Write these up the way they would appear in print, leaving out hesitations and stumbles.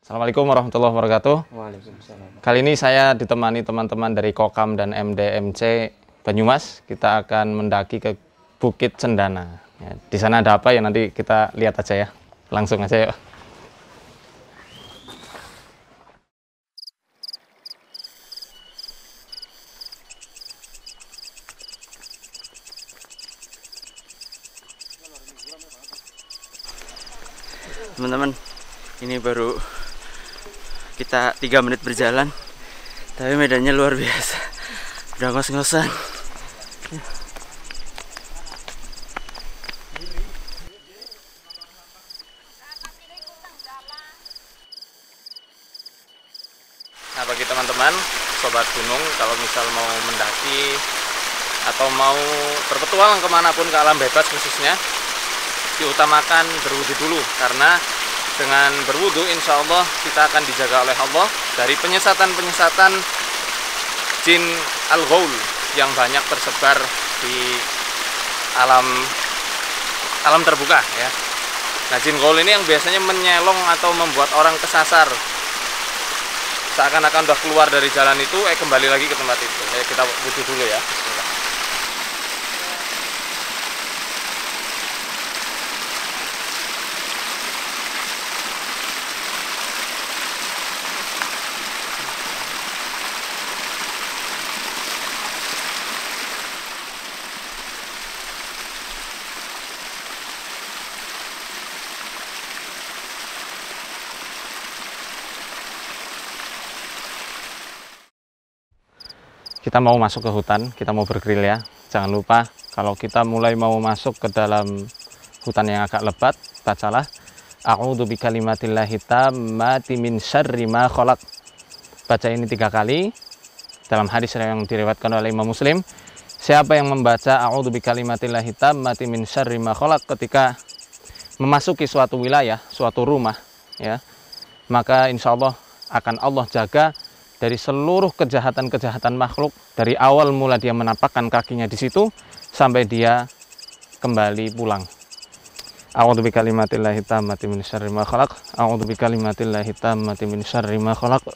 Assalamualaikum warahmatullahi wabarakatuh. Waalaikumsalam. Kali ini saya ditemani teman-teman dari Kokam dan MDMC Banyumas. Kita akan mendaki ke Bukit Cendana. Ya, di sana ada apa ya, nanti kita lihat aja ya. Langsung aja yuk. Teman-teman, ini baru kita 3 menit berjalan, tapi medannya luar biasa. Udah ngos-ngosan. Nah, bagi teman-teman sobat gunung, kalau misal mau mendaki atau mau berpetualang kemanapun ke alam bebas khususnya, diutamakan berwudu dulu, karena dengan berwudu insya Allah kita akan dijaga oleh Allah dari penyesatan-penyesatan jin al-ghaul yang banyak tersebar di alam terbuka ya. Nah, jin ghaul ini yang biasanya menyelong atau membuat orang kesasar, seakan-akan udah keluar dari jalan itu kembali lagi ke tempat itu. Ya, kita wudu dulu ya. Bismillah. Kita mau masuk ke hutan, kita mau bergerilya. Jangan lupa kalau kita mulai mau masuk ke dalam hutan yang agak lebat, bacalah a'udzu bikalimatillahi tammati min syarri ma khalaq. Baca ini 3 kali. Dalam hadis yang diriwayatkan oleh Imam Muslim, siapa yang membaca a'udzu bikalimatillahi tammati min syarri ma khalaq ketika memasuki suatu wilayah, suatu rumah ya, maka insya Allah akan Allah jaga dari seluruh kejahatan-kejahatan makhluk, dari awal mula dia menapakkan kakinya di situ sampai dia kembali pulang. A'udzu bikalimatillahi tammati min syarri ma khalaq. A'udzu bikalimatillahi tammati min syarri ma khalaq.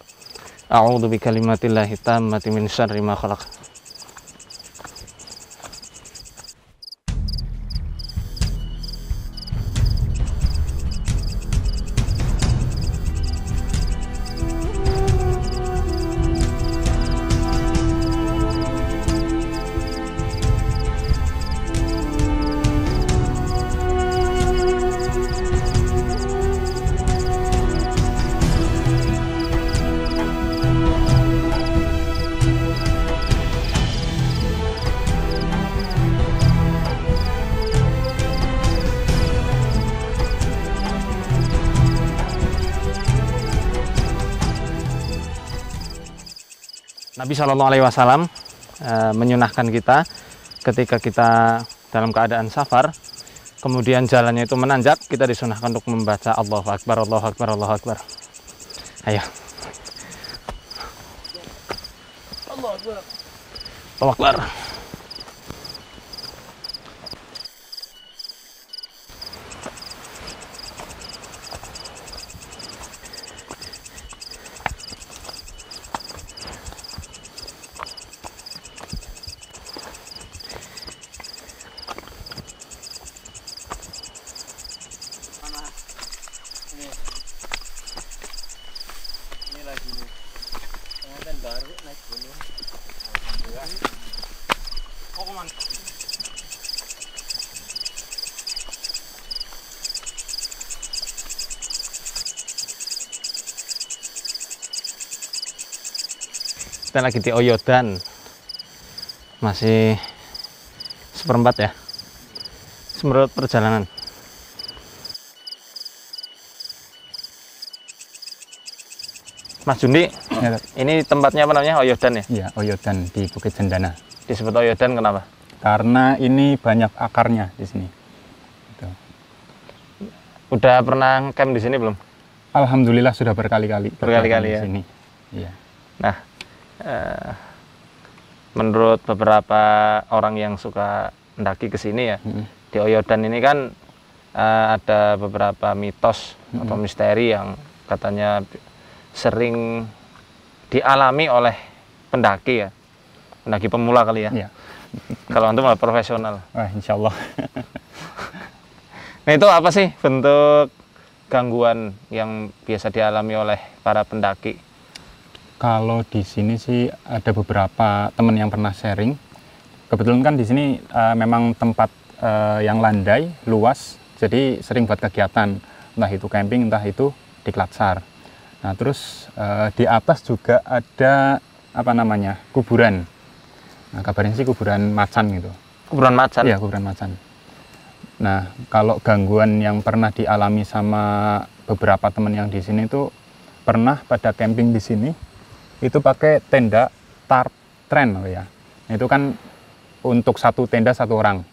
A'udzu bikalimatillahi tammati min syarri ma khalaq. Nabi Shallallahu Alaihi Wasallam menyunahkan kita ketika kita dalam keadaan safar, kemudian jalannya itu menanjak, kita disunahkan untuk membaca Allahu Akbar, Allahu Akbar, Allahu Akbar. Ayo. Allahu Akbar. Allahu Akbar. Ini lagi nih. Pengantin baru naik gunung. Alhamdulillah. Oh, kemana? Kita lagi di Oyodan, masih seperempat ya, menurut perjalanan. Mas Jundi, Ya, ini tempatnya apa namanya? Oyodan ya? iya, Oyodan di Bukit Cendana. Disebut Oyodan kenapa? Karena ini banyak akarnya di sini. Gitu. Udah pernah camp di sini belum? Alhamdulillah sudah berkali-kali. Berkali-kali di ya? sini. Iya. Nah, menurut beberapa orang yang suka mendaki ke sini ya, di Oyodan ini kan ada beberapa mitos atau misteri yang katanya sering dialami oleh pendaki ya, pendaki pemula kali ya. Iya. Kalau antum malah profesional. Wah, insya Allah. Nah itu apa sih bentuk gangguan yang biasa dialami oleh para pendaki? Kalau di sini sih ada beberapa teman yang pernah sharing. Kebetulan kan di sini memang tempat yang landai, luas, jadi sering buat kegiatan, entah itu camping, entah itu di Klatsar. Nah terus di atas juga ada apa namanya, kuburan. Nah kabarnya sih kuburan macan gitu. Kuburan macan? Iya, kuburan macan. Nah kalau gangguan yang pernah dialami sama beberapa teman yang di sini itu pernah pada camping di sini itu pakai tenda tarp tren ya. Itu kan untuk satu tenda satu orang.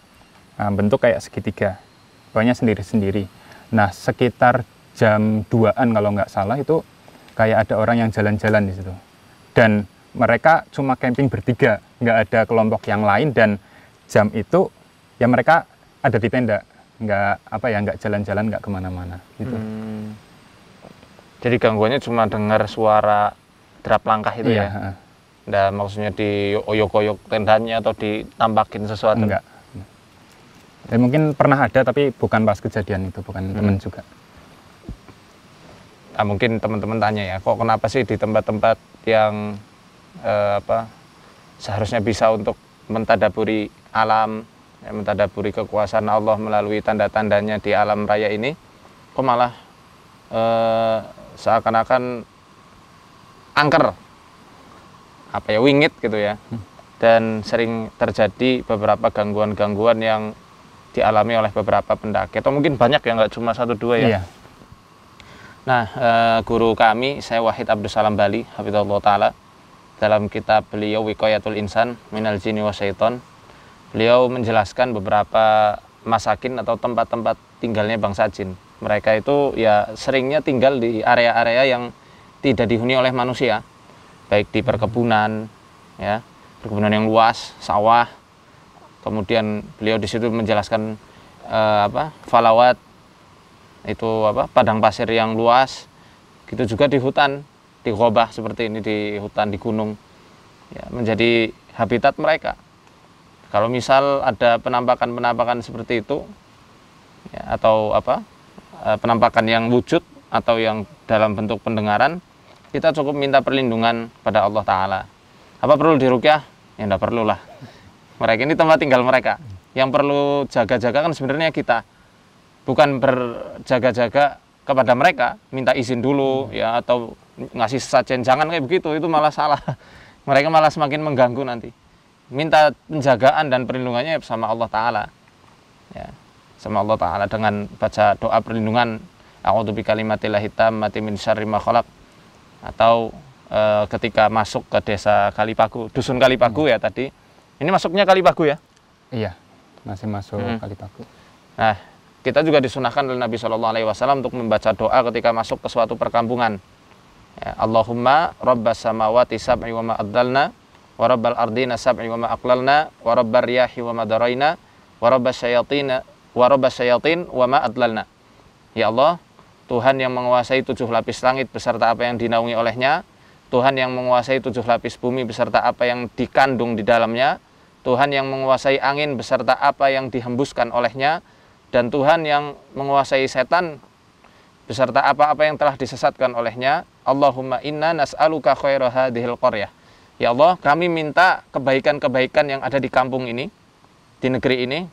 Nah, bentuk kayak segitiga. Pokoknya sendiri-sendiri. Nah, sekitar jam 2-an kalau nggak salah itu kayak ada orang yang jalan-jalan di situ. Dan mereka cuma camping bertiga, nggak ada kelompok yang lain, dan jam itu ya mereka ada di tenda, nggak jalan-jalan, nggak kemana-mana gitu. Jadi gangguannya cuma dengar suara derap langkah itu Iya, ya? Nah, maksudnya di oyok-oyok tendanya atau ditampakin sesuatu? enggak. Dan mungkin pernah ada tapi bukan pas kejadian itu, bukan teman juga. Nah, mungkin teman-teman tanya ya, kok kenapa sih di tempat-tempat yang seharusnya bisa untuk mentadaburi alam, ya, mentadaburi kekuasaan Allah melalui tanda-tandanya di alam raya ini, kok malah seakan-akan angker, wingit gitu ya, dan sering terjadi beberapa gangguan-gangguan yang dialami oleh beberapa pendaki, atau mungkin banyak ya, nggak cuma 1-2 ya. Iya. Nah, guru kami, saya Wahid Abdus Salam Bali, hafizahullah ta'ala, dalam kitab beliau Wiqayatul Insan Minal Jinni wa Syaiton, beliau menjelaskan beberapa masakin atau tempat-tempat tinggalnya bangsa jin. Mereka itu ya seringnya tinggal di area-area yang tidak dihuni oleh manusia, baik di perkebunan, ya, perkebunan yang luas, sawah. Kemudian beliau di situ menjelaskan falawat, itu padang pasir yang luas. Gitu juga di hutan, di ghobah seperti ini, di hutan, di gunung, ya, menjadi habitat mereka. Kalau misal ada penampakan-penampakan seperti itu, ya, atau penampakan yang wujud atau yang dalam bentuk pendengaran, kita cukup minta perlindungan pada Allah Ta'ala. Apa perlu diruqyah? Ya enggak perlu lah. Mereka ini tempat tinggal mereka. Yang perlu jaga-jaga kan sebenarnya kita. Bukan berjaga-jaga kepada mereka, minta izin dulu ya, atau ngasih sajen, jangan kayak begitu, itu malah salah. Mereka malah semakin mengganggu nanti. Minta penjagaan dan perlindungannya sama Allah Ta'ala. Ya, sama Allah Ta'ala dengan baca doa perlindungan, a'udzu bikalimatillahi tammati min syarri ma khalaq. Atau ketika masuk ke desa Kalipagu, dusun Kalipagu ya tadi. Ini masuknya Kalipagu ya? Iya, masih masuk Kalipagu. Nah, kita juga disunahkan oleh Nabi SAW untuk membaca doa ketika masuk ke suatu perkampungan. Ya, Allahumma rabbas samawati sab'i wa ma addalna, wa rabbal ardina sab'i wa ma aqlalna, wa rabbar riyahi wa ma daraina, wa rabbas syayatin wa ma adlalna. Ya Allah, Tuhan yang menguasai 7 lapis langit beserta apa yang dinaungi olehnya, Tuhan yang menguasai 7 lapis bumi beserta apa yang dikandung di dalamnya, Tuhan yang menguasai angin beserta apa yang dihembuskan olehnya, dan Tuhan yang menguasai setan beserta apa-apa yang telah disesatkan olehnya. Allahumma inna nas'aluka khaira hadhil qaryah. Ya Allah, kami minta kebaikan-kebaikan yang ada di kampung ini, di negeri ini,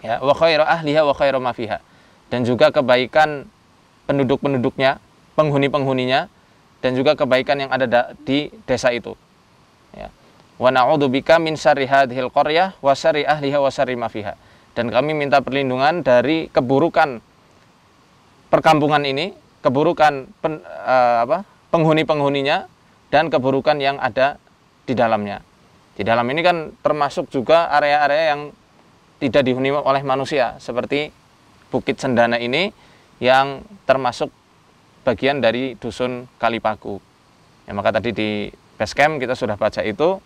ya, wa khaira ahliha wa khaira ma fiha, dan juga kebaikan penduduk-penduduknya, penghuni-penghuninya, dan juga kebaikan yang ada di desa itu. Ya. Wa na'udzubika min syarri hadhil qaryah wa syarri ahliha wa syarri ma fiha. Dan kami minta perlindungan dari keburukan perkampungan ini, keburukan penghuni-penghuninya, dan keburukan yang ada di dalamnya. Di dalam ini kan termasuk juga area-area yang tidak dihuni oleh manusia, seperti Bukit Sendana ini yang termasuk bagian dari dusun Kalipagu. Ya, maka tadi di base camp kita sudah baca itu.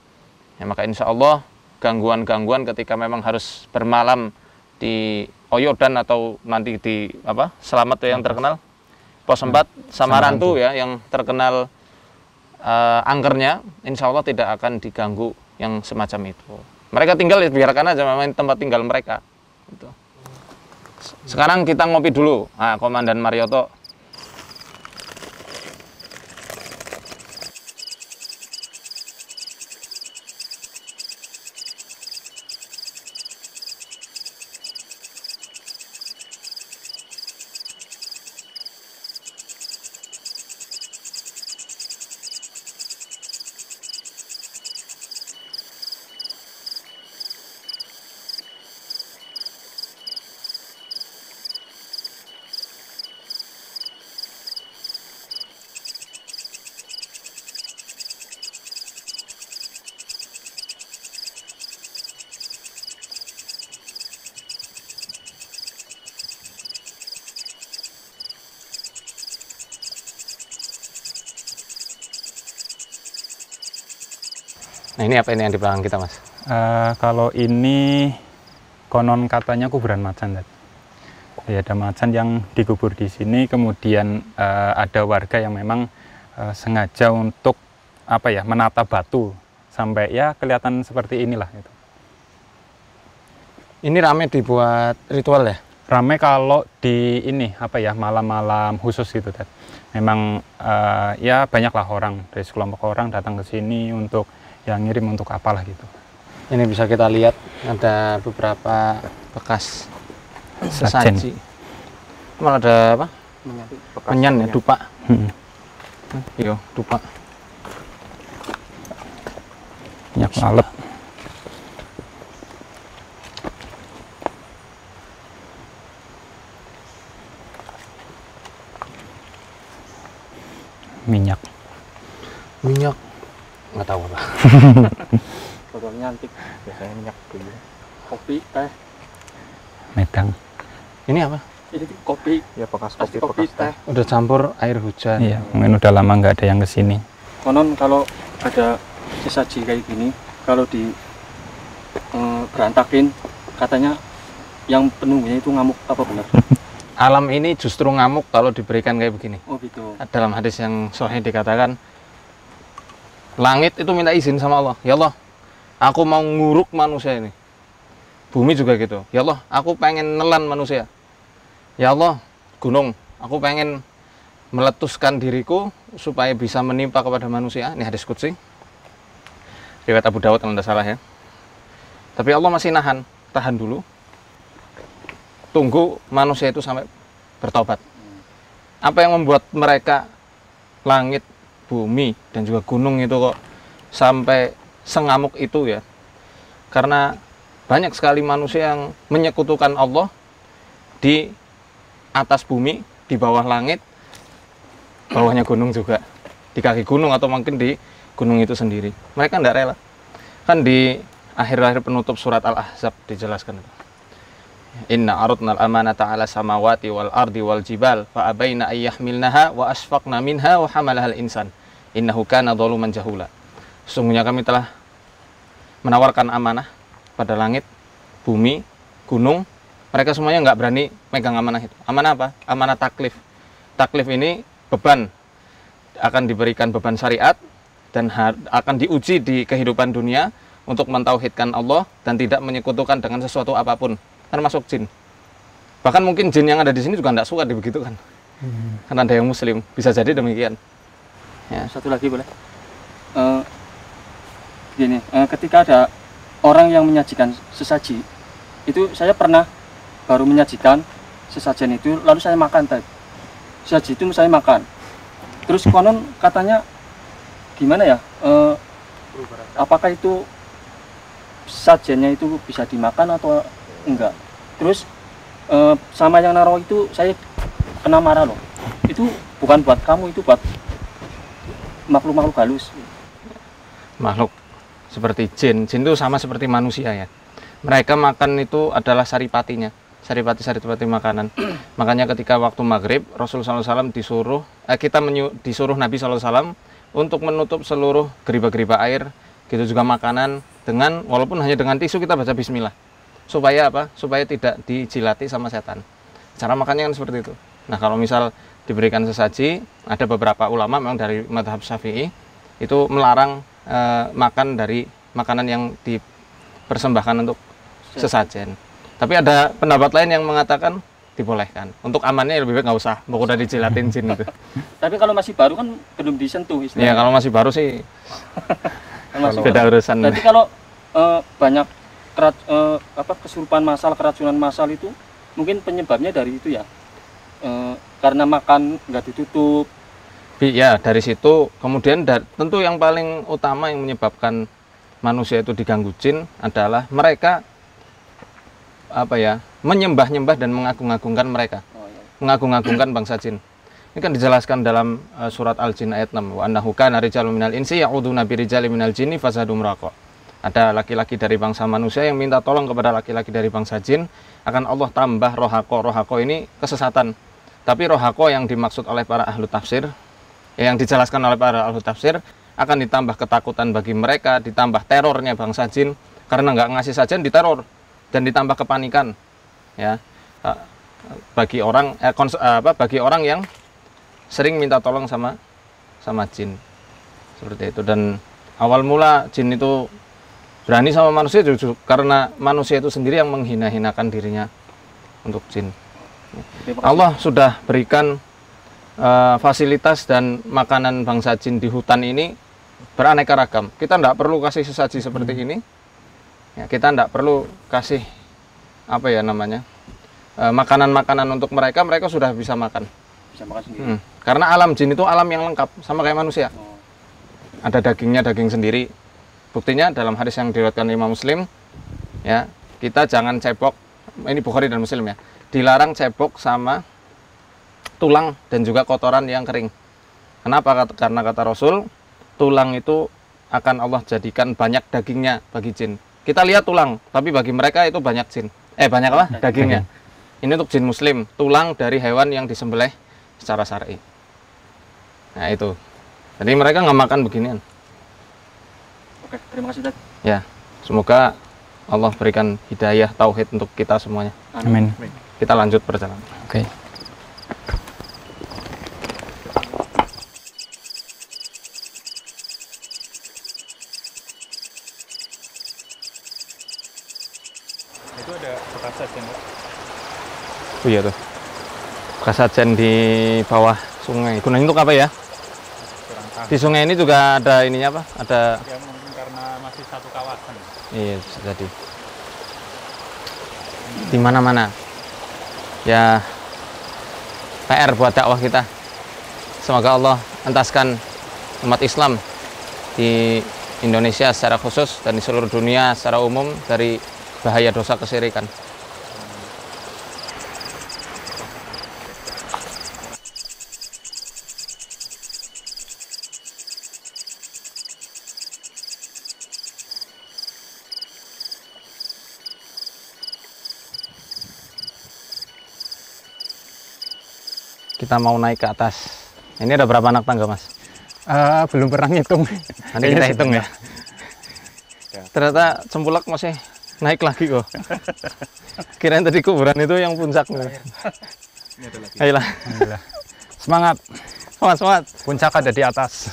Ya, maka insya Allah gangguan-gangguan ketika memang harus bermalam di Oyodan atau nanti di Selamat yang terkenal, Pos 4 sama Rantu. Rantu ya, yang terkenal angkernya, insya Allah tidak akan diganggu yang semacam itu. Mereka tinggal ya biarkan aja, memang tempat tinggal mereka. Gitu. Sekarang kita ngopi dulu. Nah, Komandan Marioto. Nah, ini apa ini yang di belakang kita, Mas? Kalau ini konon katanya kuburan macan. Ya, ada macan yang dikubur di sini, kemudian ada warga yang memang sengaja untuk apa ya, menata batu sampai ya kelihatan seperti inilah gitu. Ini rame dibuat ritual ya? Rame kalau di ini apa ya, malam-malam khusus gitu, Dad. Memang ya banyaklah orang dari sekelompok orang datang ke sini untuk yang ngirim untuk apalah gitu. Ini bisa kita lihat ada beberapa bekas sesaji. Malah ada apa? Menyan ya, dupa. Iya, dupa. Minyak lalep. Minyak. Minyak. Nggak tahu apa. Botolnya antik, biasanya minyak dulu. Kopi, teh. Medang. Ini apa? Ini tuh kopi, Ya bekas pasti kopi, kopi, bekas teh. Udah campur air hujan. Iya, mungkin udah lama nggak ada yang kesini. Konon kalau ada sesaji kayak gini, kalau di berantakin, katanya yang penunggunya itu ngamuk, apa benar? Alam ini justru ngamuk kalau diberikan kayak begini. Oh gitu. Dalam hadis yang sahih dikatakan, langit itu minta izin sama Allah. Ya Allah, aku mau nguruk manusia ini. Bumi juga gitu. Ya Allah, aku pengen nelan manusia. Ya Allah, gunung, aku pengen meletuskan diriku supaya bisa menimpa kepada manusia. Ini hadis qudsi. Riwayat Abu Dawud kalau tidak salah ya. Tapi Allah masih tahan dulu. Tunggu manusia itu sampai bertobat. Apa yang membuat mereka langit, bumi, dan juga gunung itu kok sampai sengamuk itu ya? Karena banyak sekali manusia yang menyekutukan Allah di atas bumi, di bawah langit, bawahnya gunung juga, di kaki gunung atau mungkin di gunung itu sendiri. Mereka tidak rela. Kan di akhir-akhir penutup surat Al-Ahzab dijelaskan itu. Inna aradna al-amanata 'ala samawati wal ardi wal jibal fa abaina ay yahmilnaha wa asfaqna minha wa hamalaha al-insan innahu kana zaluman jahula. Sesungguhnya kami telah menawarkan amanah pada langit, bumi, gunung. Mereka semuanya nggak berani megang amanah itu. Amanah apa? Amanah taklif. Taklif ini beban, akan diberikan beban syariat dan akan diuji di kehidupan dunia untuk mentauhidkan Allah dan tidak menyekutukan dengan sesuatu apapun, termasuk jin. Bahkan mungkin jin yang ada di sini juga tidak suka dibegitukan. Karena ada yang muslim, bisa jadi demikian. Ya. Satu lagi boleh? Gini, ketika ada orang yang menyajikan sesaji, itu saya pernah baru menyajikan sesajen itu, lalu saya makan tadi. Sesaji itu saya makan. Terus konon katanya gimana ya? Apakah itu sajennya itu bisa dimakan atau enggak? Terus sama yang naruh itu saya kena marah loh. Itu bukan buat kamu, itu buat makhluk-makhluk halus. Makhluk seperti jin itu sama seperti manusia ya. Mereka makan itu adalah saripatinya, saripati makanan. Makanya ketika waktu maghrib Rasulullah SAW disuruh disuruh Nabi SAW untuk menutup seluruh geriba-geriba air, gitu juga makanan, dengan walaupun hanya dengan tisu kita baca bismillah. Supaya apa? Supaya tidak dijilati sama setan. Cara makannya kan seperti itu. Nah, kalau misal diberikan sesaji, ada beberapa ulama memang dari mazhab Syafi'i itu melarang makan dari makanan yang dipersembahkan untuk sesajen. Tapi ada pendapat lain yang mengatakan dibolehkan. Untuk amannya lebih baik nggak usah, mau udah dijilatin jin itu. Tapi kalau masih baru kan belum disentuh Ya istilahnya. kalau masih baru sih Kan masih beda baru. urusan. Berarti kalau banyak kesurupan massal, keracunan massal itu mungkin penyebabnya dari itu ya. Karena makan nggak ditutup. Ya dari situ kemudian tentu yang paling utama yang menyebabkan manusia itu diganggu jin adalah mereka menyembah-nyembah dan mengagung-agungkan mereka. Oh, iya. Mengagung-agungkan bangsa jin. Ini kan dijelaskan dalam surat Al-Jin ayat 6. Wa annahu kana rijalun minal insi ya'uduna birijali minal jinni fazadum raqa. Ada laki-laki dari bangsa manusia yang minta tolong kepada laki-laki dari bangsa jin, akan Allah tambah rohako. Rohako ini kesesatan. Tapi rohako yang dimaksud oleh para ahlu tafsir, yang dijelaskan oleh para ahlu tafsir, akan ditambah ketakutan bagi mereka, ditambah terornya bangsa jin, karena nggak ngasih sajian diteror, dan ditambah kepanikan. Ya, bagi orang yang sering minta tolong sama jin seperti itu. Dan awal mula jin itu berani sama manusia justru karena manusia itu sendiri yang menghina-hinakan dirinya untuk jin. Allah sudah berikan fasilitas dan makanan bangsa jin di hutan ini beraneka ragam. Kita tidak perlu kasih sesaji seperti ini. Ya, kita tidak perlu kasih makanan-makanan untuk mereka sudah bisa makan. Bisa makan sendiri. Karena alam jin itu alam yang lengkap sama kayak manusia. Oh. Ada dagingnya, daging sendiri. Buktinya dalam hadis yang diriwayatkan Imam Muslim, ya, kita jangan cebok, ini Bukhari dan Muslim ya, dilarang cebok sama tulang dan juga kotoran yang kering. Kenapa? Karena kata Rasul, tulang itu akan Allah jadikan banyak dagingnya bagi jin. Kita lihat tulang, tapi bagi mereka itu banyak jin. Banyak apa? Dagingnya. Ini untuk jin Muslim, tulang dari hewan yang disembelih secara syar'i. Nah itu. Jadi mereka nggak makan beginian. Oke, terima kasih Dad. Ya, semoga Allah berikan hidayah tauhid untuk kita semuanya. Amin. Kita lanjut perjalanan. Oke. Itu ada bekas sajen. Oh iya tuh. Bekas sajen di bawah sungai. Gunanya untuk apa ya? Kurang tahu. Di sungai ini juga ada ininya apa? Ada. Ya mungkin karena masih satu kawasan. Iya, bisa jadi. Di mana-mana. Ya, PR buat dakwah kita. Semoga Allah entaskan umat Islam di Indonesia secara khusus dan di seluruh dunia secara umum dari bahaya dosa kesyirikan. Kita mau naik ke atas. Ini ada berapa anak tangga, Mas? Belum pernah ngitung. Nanti kita hitung ya. Ternyata Cempulak masih naik lagi kok. Kirain tadi kuburan itu yang puncak. Ayolah. Semangat. Semangat. Puncak ada di atas.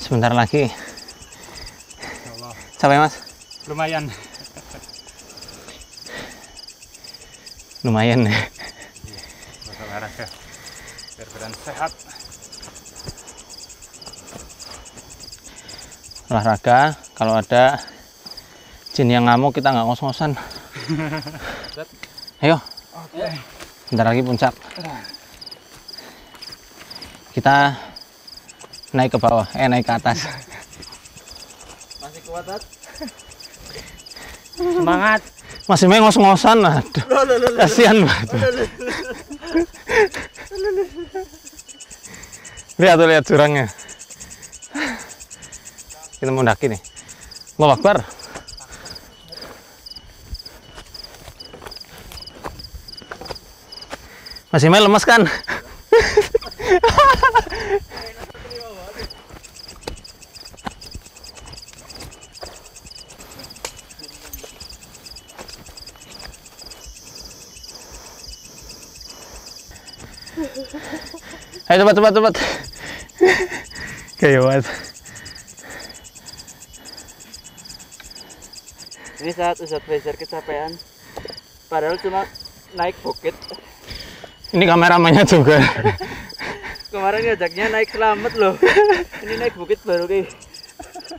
Sebentar lagi. Capek, Mas? Lumayan. Lumayan. Olahraga biar badan sehat. Olahraga, kalau ada jin yang ngamuk kita nggak ngos-ngosan. Ayo. Bentar lagi puncak. Kita naik ke bawah, naik ke atas. Masih kuat, Dad? Semangat. Masih main ngos-ngosan, aduh. Kasihan banget. Lihat jurangnya. Kita mau mendaki nih. Allahu Akbar. Masih main lemes kan? Ayo cepat. Kayak banget. Ini saat Ustadz Faisal kecapean, padahal cuma naik bukit. Ini kameramannya juga. Kemarin ngajaknya naik selamat loh. Ini naik bukit baru kayak.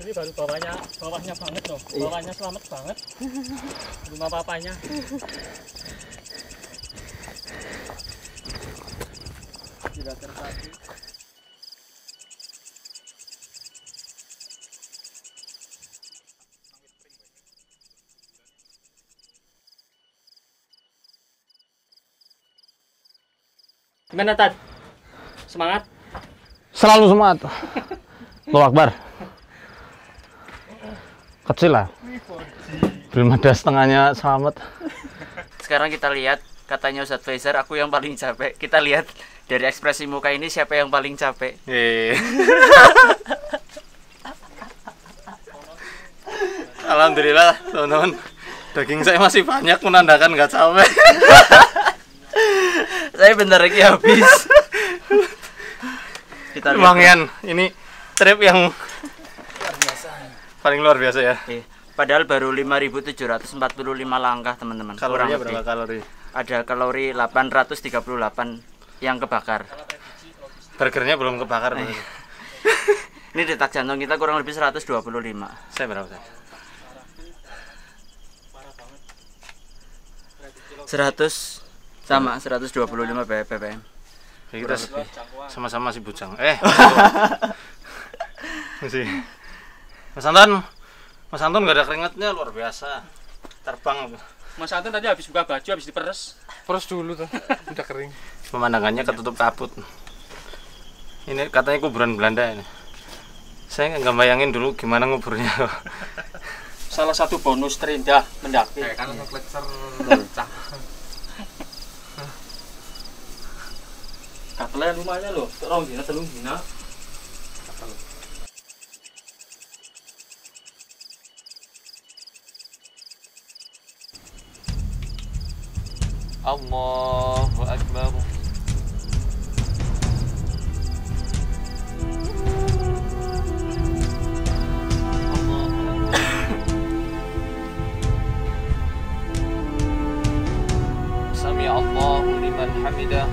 Ini baru bawahnya banget loh. Bawahnya selamat banget. Belum apa-apanya. Tidak terpati. Gimana Tad? Semangat? Selalu semangat. Allahu Akbar. Kecil lah. Belum ada setengahnya selamat. Sekarang kita lihat, katanya Ustadz Faisal, aku yang paling capek. Kita lihat dari ekspresi muka ini siapa yang paling capek. Alhamdulillah teman-teman, daging saya masih banyak menandakan nggak capek. Saya bentar lagi habis. Kita lihat. Lumayan, ini trip yang paling luar biasa ya. Padahal baru 5.745 langkah teman-teman. Kalorinya Kurang berapa lebih. kalori? Ada kalori 838 yang kebakar. Burgernya belum kebakar. Ini detak jantung kita kurang lebih 125. Saya berapa saya? 100 sama 125 ppm. Ya, kita sama-sama si bujang. Masih. Mas Anton nggak ada keringatnya, luar biasa. Terbang. Mas Anton tadi habis buka baju, habis diperes. Peres dulu tuh, udah kering. Pemandangannya ketutup kabut. Ini katanya kuburan Belanda ini. Saya nggak bayangin dulu gimana nguburnya. Salah satu bonus terindah mendaki. Kan lecture Katanya lumayan loh, terong dina telung dina. Allahu Akbar. Sami Allahu liman hamidah.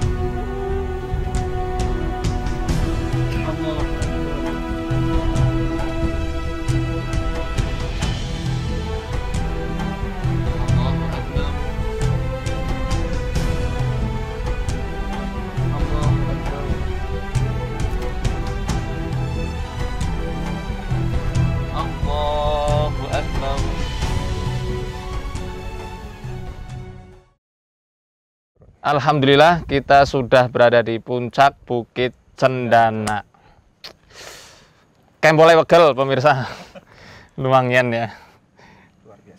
Alhamdulillah kita sudah berada di puncak Bukit Cendana. Kempolnya wegel pemirsa. Lumayan ya.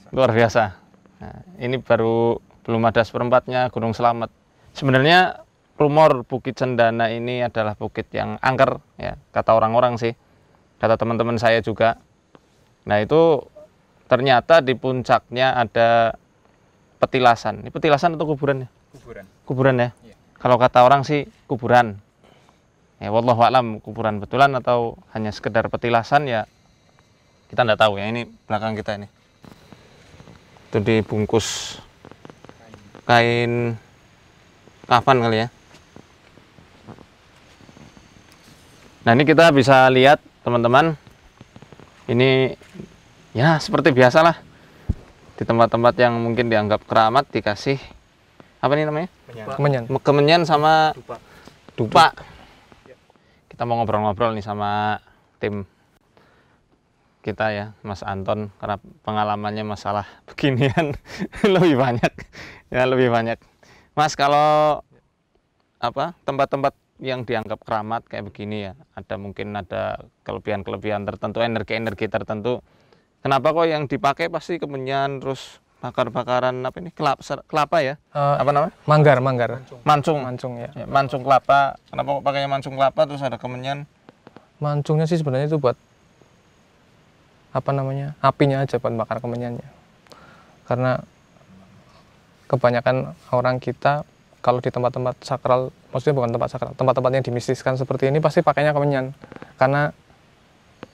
Luar biasa. Nah, ini baru belum ada seperempatnya Gunung Selamet. Sebenarnya rumor Bukit Cendana ini adalah bukit yang angker ya, kata orang-orang sih. Kata teman-teman saya juga. Nah, itu ternyata di puncaknya ada petilasan. Ini petilasan atau kuburan ya? Kuburan ya? Iya. Kalau kata orang sih kuburan. Ya wallahu a'lam kuburan betulan atau hanya sekedar petilasan ya kita nggak tahu ya. Ini belakang kita ini. Itu dibungkus kain kafan kali ya. Nah, ini kita bisa lihat teman-teman. Ini ya seperti biasalah. Di tempat-tempat yang mungkin dianggap keramat dikasih apa nih namanya? Kemenyan sama dupa. Kita mau ngobrol-ngobrol nih sama tim kita ya, Mas Anton, karena pengalamannya masalah beginian lebih banyak. Ya, lebih banyak. Mas, kalau apa tempat-tempat yang dianggap keramat kayak begini ya, mungkin ada kelebihan-kelebihan tertentu, energi-energi tertentu. Kenapa kok yang dipakai pasti kemenyan, terus bakar-bakaran apa ini kelapa ya? Apa namanya? Manggar. Mancung Ya. Ya, mancung kelapa. Kenapa kok pakainya mancung kelapa terus ada kemenyan? Mancungnya sih sebenarnya itu buat apa namanya? Apinya aja, buat bakar kemenyannya. Karena kebanyakan orang kita kalau di tempat-tempat sakral, maksudnya bukan tempat sakral, tempat-tempat yang dimistiskan seperti ini pasti pakainya kemenyan. Karena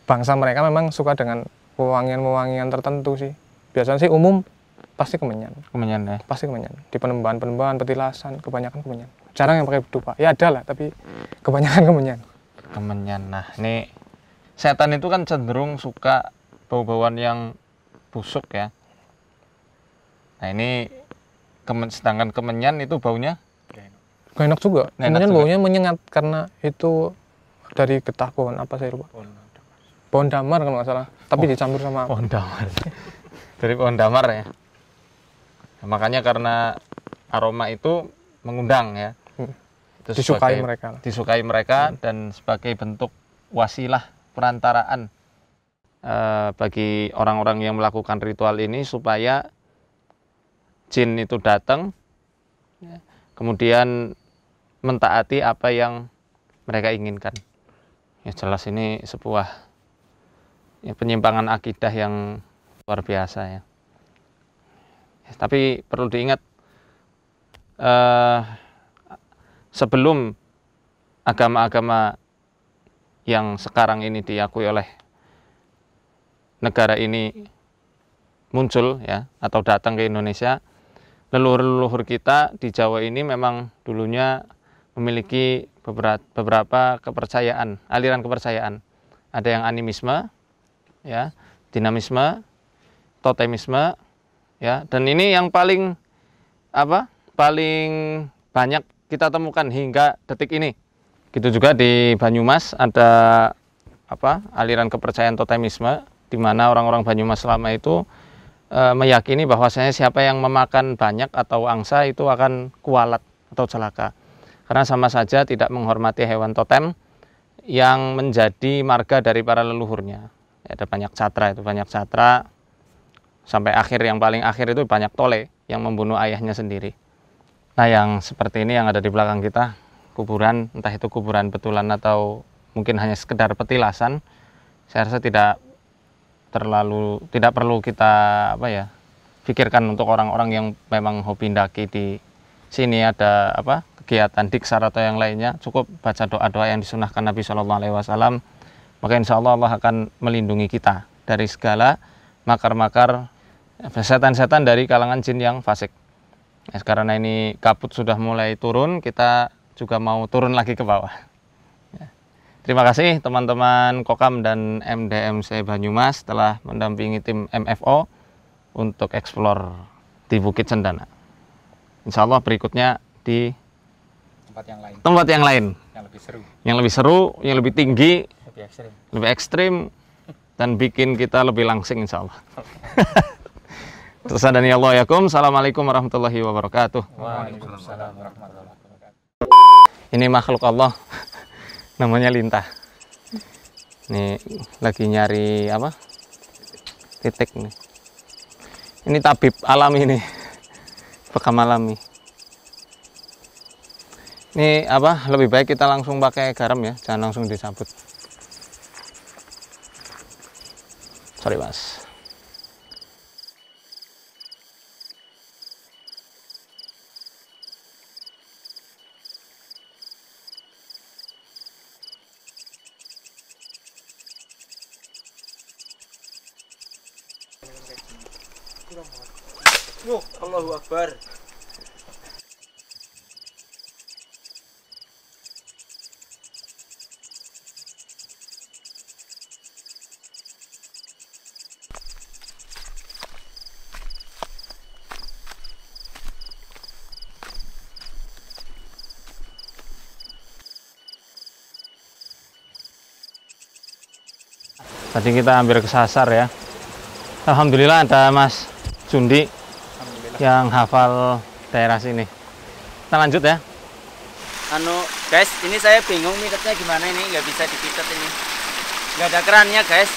bangsa mereka memang suka dengan wewangian-wewangian tertentu sih. Biasanya sih umum pasti kemenyan. Kemenyan ya. Pasti kemenyan. Di penembahan-penembahan, petilasan, kebanyakan kemenyan. Jarang yang pakai dupa. Ya ada lah, tapi kebanyakan kemenyan. Kemenyan. Nah, ini setan itu kan cenderung suka bau-bauan yang busuk ya. Nah, ini sedangkan kemenyan itu baunya Gak enak juga. Nggak enak Kemenyan juga. baunya menyengat karena itu dari getah pohon apa saya lupa. Pohon damar kalau nggak salah. Tapi dicampur sama apa? pohon damar. Dari pohon damar ya. Nah, makanya karena aroma itu mengundang ya. Itu Disukai sebagai- mereka. Disukai mereka dan sebagai bentuk wasilah perantaraan bagi orang-orang yang melakukan ritual ini supaya jin itu datang, ya, kemudian mentaati apa yang mereka inginkan. Ya jelas ini sebuah penyimpangan akidah yang luar biasa ya. Tapi perlu diingat sebelum agama-agama yang sekarang ini diakui oleh negara ini muncul ya atau datang ke Indonesia, leluhur-leluhur kita di Jawa ini memang dulunya memiliki beberapa kepercayaan, aliran kepercayaan. Ada yang animisme, ya, dinamisme, totemisme, ya, dan ini yang paling banyak kita temukan hingga detik ini. Gitu juga di Banyumas ada aliran kepercayaan totemisme, di mana orang-orang Banyumas selama itu meyakini bahwasanya siapa yang memakan banyak atau angsa itu akan kualat atau celaka. Karena sama saja tidak menghormati hewan totem yang menjadi marga dari para leluhurnya. Ya, ada banyak catra, sampai akhir, yang paling akhir itu banyak tole yang membunuh ayahnya sendiri. Nah, yang seperti ini yang ada di belakang kita, kuburan, entah itu kuburan betulan atau mungkin hanya sekedar petilasan, saya rasa tidak perlu kita pikirkan untuk orang-orang yang memang hobi ndaki di sini. Ada kegiatan diksar atau yang lainnya, cukup baca doa-doa yang disunahkan Nabi SAW, maka insya Allah Allah akan melindungi kita dari segala makar-makar setan-setan dari kalangan jin yang fasik. Karena ini kabut sudah mulai turun, kita juga mau turun lagi ke bawah. Terima kasih teman-teman Kokam dan MDMC Banyumas telah mendampingi tim MFO untuk eksplor di Bukit Cendana. Insya Allah berikutnya di tempat yang lain, yang lebih seru, yang lebih tinggi, lebih ekstrim, dan bikin kita lebih langsing insya Allah. Tersadani Allah yakum. Assalamualaikum warahmatullahi wabarakatuh. Waalaikumsalam warahmatullahi wabarakatuh. Ini makhluk Allah. Namanya lintah. Nih lagi nyari titik nih. Ini tabib alami nih, bekam alami. Ini lebih baik kita langsung pakai garam ya, jangan langsung dicabut. Sorry mas. Allahu Akbar. Tadi kita hampir kesasar ya. Alhamdulillah ada Mas Jundi yang hafal daerah sini. Kita lanjut ya. Guys, ini saya bingung miketnya gimana ini, nggak bisa dipitet ini. Nggak ada kerannya guys.